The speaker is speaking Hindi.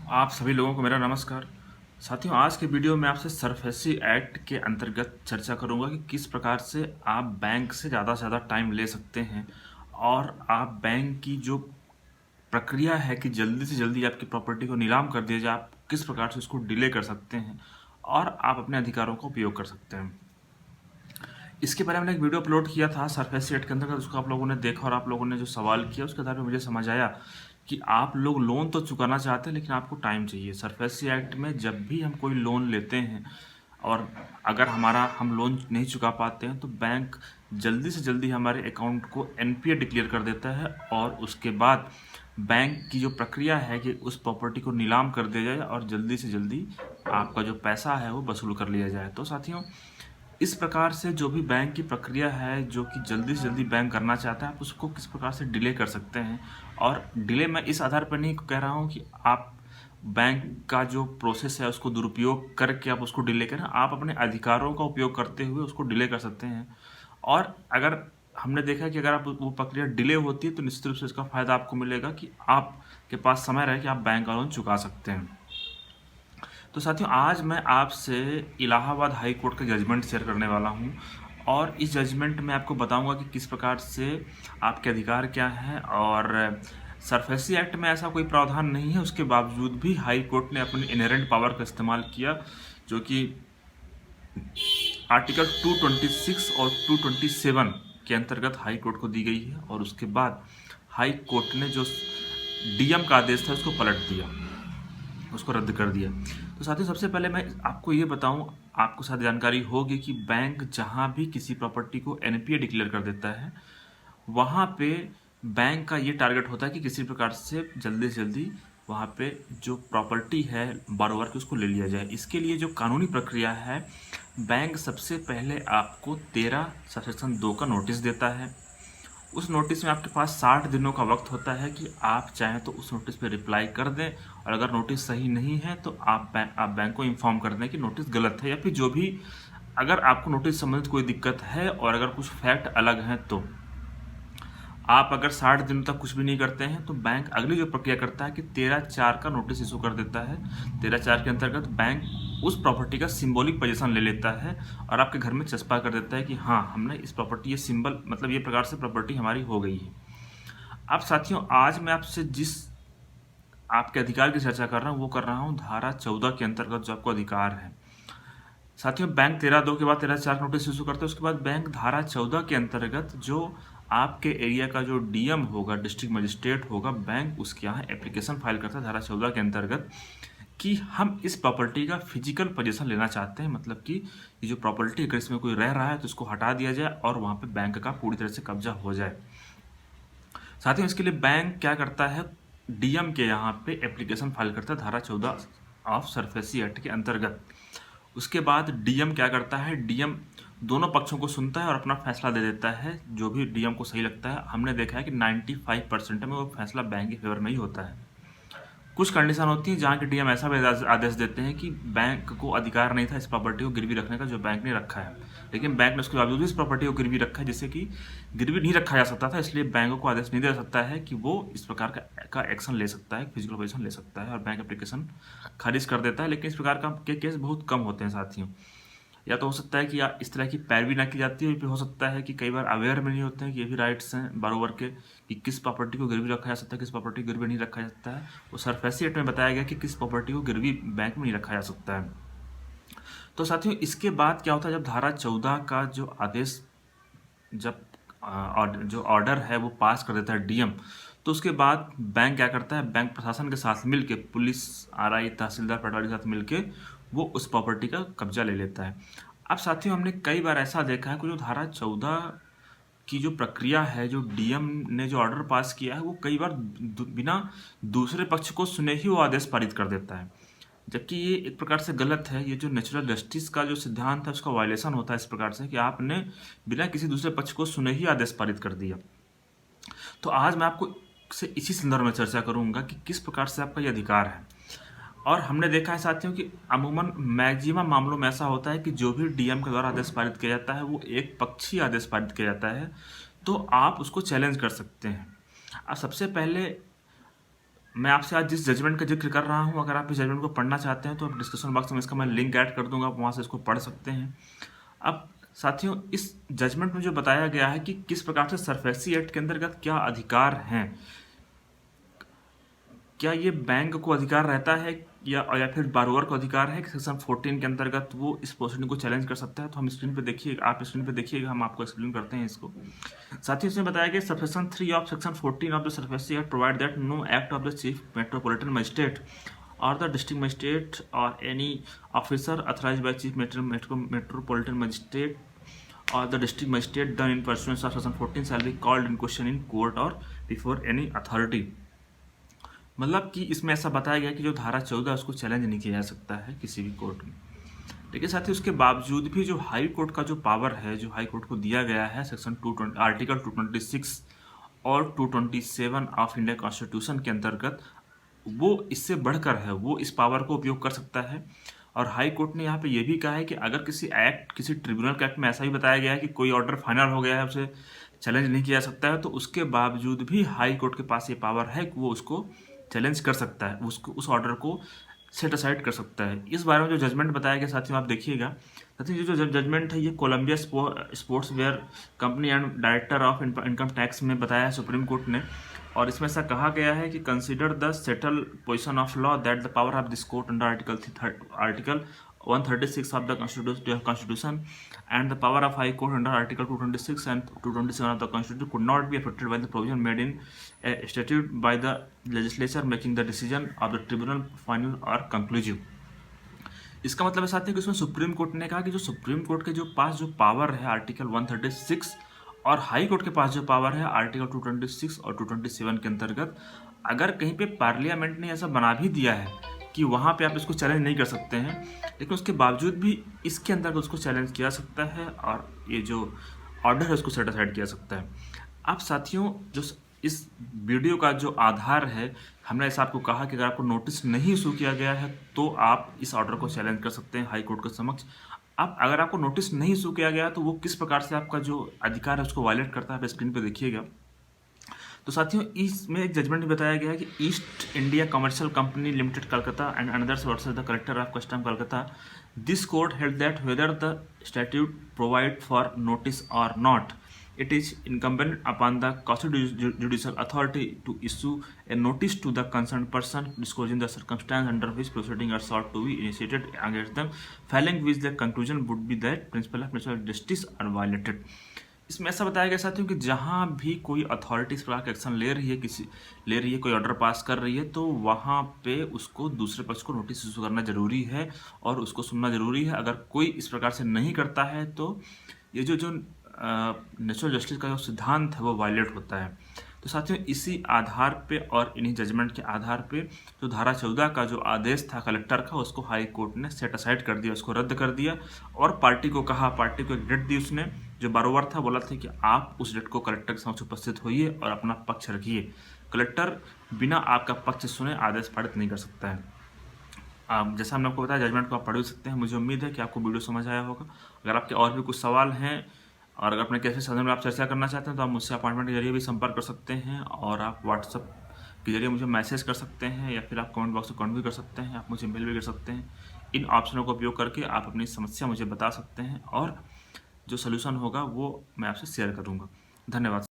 आप सभी लोगों को मेरा नमस्कार। साथियों, आज के वीडियो में आपसे सरफेसी एक्ट के अंतर्गत चर्चा करूंगा कि किस प्रकार से आप बैंक से ज़्यादा टाइम ले सकते हैं और आप बैंक की जो प्रक्रिया है कि जल्दी से जल्दी आपकी प्रॉपर्टी को नीलाम कर दिया जाए, आप किस प्रकार से उसको डिले कर सकते हैं और आप अपने अधिकारों का उपयोग कर सकते हैं। इसके पहले मैंने एक वीडियो अपलोड किया था सरफेसी एक्ट के अंतर्गत, उसको आप लोगों ने देखा और आप लोगों ने जो सवाल किया उसके आधार पर मुझे समझ आया कि आप लोग लोन तो चुकाना चाहते हैं लेकिन आपको टाइम चाहिए। सरफेसी एक्ट में जब भी हम कोई लोन लेते हैं और अगर हम लोन नहीं चुका पाते हैं तो बैंक जल्दी से जल्दी हमारे अकाउंट को एनपीए डिक्लेयर कर देता है और उसके बाद बैंक की जो प्रक्रिया है कि उस प्रॉपर्टी को नीलाम कर दिया जाए और जल्दी से जल्दी आपका जो पैसा है वो वसूल कर लिया जाए। तो साथियों, इस प्रकार से जो भी बैंक की प्रक्रिया है जो कि जल्दी से जल्दी बैंक करना चाहता है, आप उसको किस प्रकार से डिले कर सकते हैं। और डिले मैं इस आधार पर नहीं कह रहा हूँ कि आप बैंक का जो प्रोसेस है उसको दुरुपयोग करके आप उसको डिले करें, आप अपने अधिकारों का उपयोग करते हुए उसको डिले कर सकते हैं। और अगर हमने देखा है कि अगर आप वो प्रक्रिया डिले होती है तो निश्चित रूप से इसका फ़ायदा आपको मिलेगा कि आपके पास समय रहे कि आप बैंक का लोन चुका सकते हैं। तो साथियों, आज मैं आपसे इलाहाबाद हाई कोर्ट का जजमेंट शेयर करने वाला हूं और इस जजमेंट में आपको बताऊंगा कि किस प्रकार से आपके अधिकार क्या हैं। और सरफेसी एक्ट में ऐसा कोई प्रावधान नहीं है, उसके बावजूद भी हाई कोर्ट ने अपने इनहेरेंट पावर का इस्तेमाल किया, जो कि आर्टिकल 226 और 227 के अंतर्गत हाई कोर्ट को दी गई है। और उसके बाद हाई कोर्ट ने जो डीएम का आदेश था उसको पलट दिया, उसको रद्द कर दिया। तो साथियों, सबसे पहले मैं आपको ये बताऊं, आपको शायद जानकारी होगी कि बैंक जहां भी किसी प्रॉपर्टी को एनपीए डिक्लेयर कर देता है वहां पे बैंक का ये टारगेट होता है कि किसी प्रकार से जल्दी वहां पे जो प्रॉपर्टी है बारोवर की उसको ले लिया जाए। इसके लिए जो कानूनी प्रक्रिया है, बैंक सबसे पहले आपको 13 सेक्शन 2 का नोटिस देता है। उस नोटिस में आपके पास 60 दिनों का वक्त होता है कि आप चाहें तो उस नोटिस पे रिप्लाई कर दें, और अगर नोटिस सही नहीं है तो आप बैंक को इन्फॉर्म कर दें कि नोटिस गलत है, या फिर जो भी अगर आपको नोटिस संबंधित कोई दिक्कत है और अगर कुछ फैक्ट अलग हैं तो आप अगर 60 दिन तक कुछ भी नहीं करते हैं तो बैंक अगली जो प्रक्रिया करता है कि 13/4 का नोटिस इशू कर देता है। 13/4 के अंतर्गत बैंक उस प्रॉपर्टी का सिंबॉलिक पोजीशन ले लेता है और आपके घर में चस्पा कर देता है कि हाँ, हमने इस प्रॉपर्टी, ये सिंबल मतलब ये प्रकार से प्रॉपर्टी हमारी हो गई है। अब साथियों, आज मैं आपसे जिस आपके अधिकार की चर्चा कर रहा हूँ वो कर रहा हूँ धारा 14 के अंतर्गत जो आपको अधिकार है। साथियों, बैंक 13/2 के बाद 13/4 नोटिस इशू करते हैं, उसके बाद बैंक धारा 14 के अंतर्गत जो आपके एरिया का जो डीएम होगा, डिस्ट्रिक्ट मजिस्ट्रेट होगा, बैंक उसके यहाँ एप्लीकेशन फाइल करता है धारा 14 के अंतर्गत कि हम इस प्रॉपर्टी का फिजिकल पोजीशन लेना चाहते हैं। मतलब कि ये जो प्रॉपर्टी अगर इसमें कोई रह रहा है तो इसको हटा दिया जाए और वहाँ पे बैंक का पूरी तरह से कब्जा हो जाए। साथियों, इसके लिए बैंक क्या करता है, डीएम के यहाँ पे एप्लीकेशन फाइल करता है धारा 14 ऑफ सरफेसी एक्ट के अंतर्गत। उसके बाद डीएम क्या करता है, डीएम दोनों पक्षों को सुनता है और अपना फैसला दे देता है जो भी डीएम को सही लगता है। हमने देखा है कि 95% में वो फैसला बैंक के फेवर में ही होता है। कुछ कंडीशन होती है जहाँ के डीएम ऐसा भी आदेश देते हैं कि बैंक को अधिकार नहीं था इस प्रॉपर्टी को गिरवी रखने का जो बैंक ने रखा है, लेकिन बैंक ने उसके बावजूद भी इस प्रॉपर्टी को गिरवी रखा है जिससे कि गिरवी नहीं रखा जा सकता था। इसलिए बैंकों को आदेश नहीं दे सकता है कि वो इस प्रकार का एक्शन ले सकता है, फिजिकल पोजीशन ले सकता है और बैंक एप्लीकेशन खारिज कर देता है। लेकिन इस प्रकार के केस बहुत कम होते हैं साथियों। या तो हो सकता है कि इस तरह की पैरवी ना की जाती है, फिर हो सकता है कि कई बार अवेयर में नहीं होते हैं कि ये भी राइट्स हैं बारोवर के कि किस प्रॉपर्टी को गिरवी रखा जा सकता है, किस प्रॉपर्टी को गिरवी नहीं रखा जा सकता है। वो सरफेसी एक्ट में बताया गया कि किस प्रॉपर्टी को गिरवी बैंक में नहीं रखा जा सकता है। तो साथियों, इसके बाद क्या होता है, जब धारा 14 का जो आदेश, जब जो ऑर्डर है वो पास कर देता है डीएम, तो उसके बाद बैंक क्या करता है, बैंक प्रशासन के साथ मिलके, पुलिस, आरआई, तहसीलदार, पटवारी के साथ मिलके वो उस प्रॉपर्टी का कब्जा ले लेता है। अब साथियों, हमने कई बार ऐसा देखा है कि जो धारा 14 की जो प्रक्रिया है, जो डीएम ने जो ऑर्डर पास किया है, वो कई बार बिना दूसरे पक्ष को सुने ही वो आदेश पारित कर देता है, जबकि ये एक प्रकार से गलत है। ये जो नेचुरल जस्टिस का जो सिद्धांत है उसका वायलेशन होता है इस प्रकार से कि आपने बिना किसी दूसरे पक्ष को सुने ही आदेश पारित कर दिया। तो आज मैं आपको से इसी संदर्भ में चर्चा करूंगा कि किस प्रकार से आपका ये अधिकार है। और हमने देखा है साथियों कि अमूमन मैक्सिमम मामलों में ऐसा होता है कि जो भी डीएम के द्वारा आदेश पारित किया जाता है वो एक पक्षीय आदेश पारित किया जाता है, तो आप उसको चैलेंज कर सकते हैं। अब सबसे पहले मैं आपसे आज जिस जजमेंट का जिक्र कर रहा हूँ, अगर आप इस जजमेंट को पढ़ना चाहते हैं तो आप डिस्क्रिप्शन बॉक्स में इसका मैं लिंक ऐड कर दूंगा, आप वहाँ से इसको पढ़ सकते हैं। अब साथियों, इस जजमेंट में जो बताया गया है कि किस प्रकार से सरफेसी एक्ट के अंतर्गत क्या अधिकार हैं, क्या ये बैंक को अधिकार रहता है या फिर बारोवर को अधिकार है कि सेक्शन 14 के अंतर्गत वो इस प्रोसीडिंग को चैलेंज कर सकता है। तो हम स्क्रीन पे देखिए, आप स्क्रीन पे देखिएगा, हम आपको एक्सप्लेन करते हैं इसको। साथ ही इसमें बताया गया section 3 of section 14 of the SARFAESI act provide that no act of the chief metropolitan magistrate और द डिस्ट्रिक्ट मजिस्ट्रेट और any officer authorised by chief metropolitan magistrate or the district magistrate done in pursuance of section 14 shall be called in question in court or before any authority। मतलब कि इसमें ऐसा बताया गया कि जो धारा 14 उसको चैलेंज नहीं किया जा सकता है किसी भी कोर्ट में। लेकिन साथ ही उसके बावजूद भी जो हाई कोर्ट का जो पावर है, जो हाई कोर्ट को दिया गया है सेक्शन 220 आर्टिकल 226 और 227 ऑफ इंडिया कॉन्स्टिट्यूशन के अंतर्गत, वो इससे बढ़कर है, वो इस पावर को उपयोग कर सकता है। और हाई कोर्ट ने यहाँ पे ये भी कहा है कि अगर किसी एक्ट, किसी ट्रिब्यूनल के एक्ट में ऐसा ही बताया गया है कि कोई ऑर्डर फाइनल हो गया है, उसे चैलेंज नहीं किया जा सकता है, तो उसके बावजूद भी हाई कोर्ट के पास ये पावर है कि वो उसको चैलेंज कर सकता है, उसको उस ऑर्डर को सेट असाइड कर सकता है। इस बारे में जो जजमेंट बताया गया साथियों, आप देखिएगा। साथियों, जो जजमेंट है ये Columbia Sportswear company and director of income tax में बताया है सुप्रीम कोर्ट ने। और इसमें ऐसा कहा गया है कि consider the settle position of law that the power of this court under article 136 of the Constitution and the power of High Court under Article 226 and 227 of the Constitution could not be affected by the provision made in a statute by the legislature making the decision of the tribunal final or conclusive। इसका मतलब है साथियों कि इसमें सुप्रीम कोर्ट ने कहा कि जो सुप्रीम कोर्ट के जो पास जो पावर है आर्टिकल 136 और हाई कोर्ट के पास जो पावर है आर्टिकल 226 और 227 के अंतर्गत, अगर कहीं पे पार्लियामेंट ने ऐसा बना भी दिया है कि वहाँ पे आप इसको चैलेंज नहीं कर सकते हैं, लेकिन उसके बावजूद भी इसके अंदर उसको चैलेंज किया सकता है और ये जो ऑर्डर है उसको सेट असाइड किया सकता है। आप साथियों, जो इस वीडियो का जो आधार है, हमने ऐसा आपको कहा कि अगर आपको नोटिस नहीं इशू किया गया है तो आप इस ऑर्डर को चैलेंज कर सकते हैं हाई कोर्ट के समक्ष। अब अगर आपको नोटिस नहीं इशू किया गया तो वो किस प्रकार से आपका जो अधिकार है उसको वायलेट करता है, आप स्क्रीन पर देखिएगा। तो साथियों, इसमें एक जजमेंट में बताया गया है कि east India commercial company limited Calcutta and another's versus the collector of custom Calcutta, this court held that whether the statute provide for notice और not, it is incumbent upon the constitutional judicial authority to issue a notice to the concerned person disclosing the circumstance under which proceedings are sought to be initiated against them, failing which the conclusion would be that principle of natural justice are violated। इसमें ऐसा बताया गया साथियों कि जहाँ भी कोई अथॉरिटी इस प्रकार का एक्शन ले रही है, कोई ऑर्डर पास कर रही है, तो वहाँ पे उसको दूसरे पक्ष को नोटिस इशू करना जरूरी है और उसको सुनना जरूरी है। अगर कोई इस प्रकार से नहीं करता है तो ये जो नेचुरल जस्टिस का जो सिद्धांत है वो वायलेट होता है। तो साथियों, इसी आधार पे और इन्हीं जजमेंट के आधार पे जो धारा 14 का जो आदेश था कलेक्टर का, उसको हाई कोर्ट ने सेट असाइड कर दिया, उसको रद्द कर दिया और पार्टी को कहा, पार्टी को एक डेट दी उसने, जो बारोवर था बोला था कि आप उस डेट को कलेक्टर के समक्ष उपस्थित होइए और अपना पक्ष रखिए। कलेक्टर बिना आपका पक्ष सुने आदेश पारित नहीं कर सकता है। जैसा हमने आपको बताया, जजमेंट को आप पढ़ सकते हैं। मुझे उम्मीद है कि आपको वीडियो समझ आया होगा। अगर आपके और भी कुछ सवाल हैं और अगर अपने कैसे साधन में आप चर्चा करना चाहते हैं तो आप मुझसे अपॉइंटमेंट के जरिए भी संपर्क कर सकते हैं और आप व्हाट्सएप के जरिए मुझे मैसेज कर सकते हैं या फिर आप कमेंट बॉक्स में कमेंट भी कर सकते हैं, आप मुझे मेल भी कर सकते हैं। इन ऑप्शनों का उपयोग करके आप अपनी समस्या मुझे बता सकते हैं और जो सोल्यूशन होगा वो मैं आपसे शेयर करूँगा। धन्यवाद।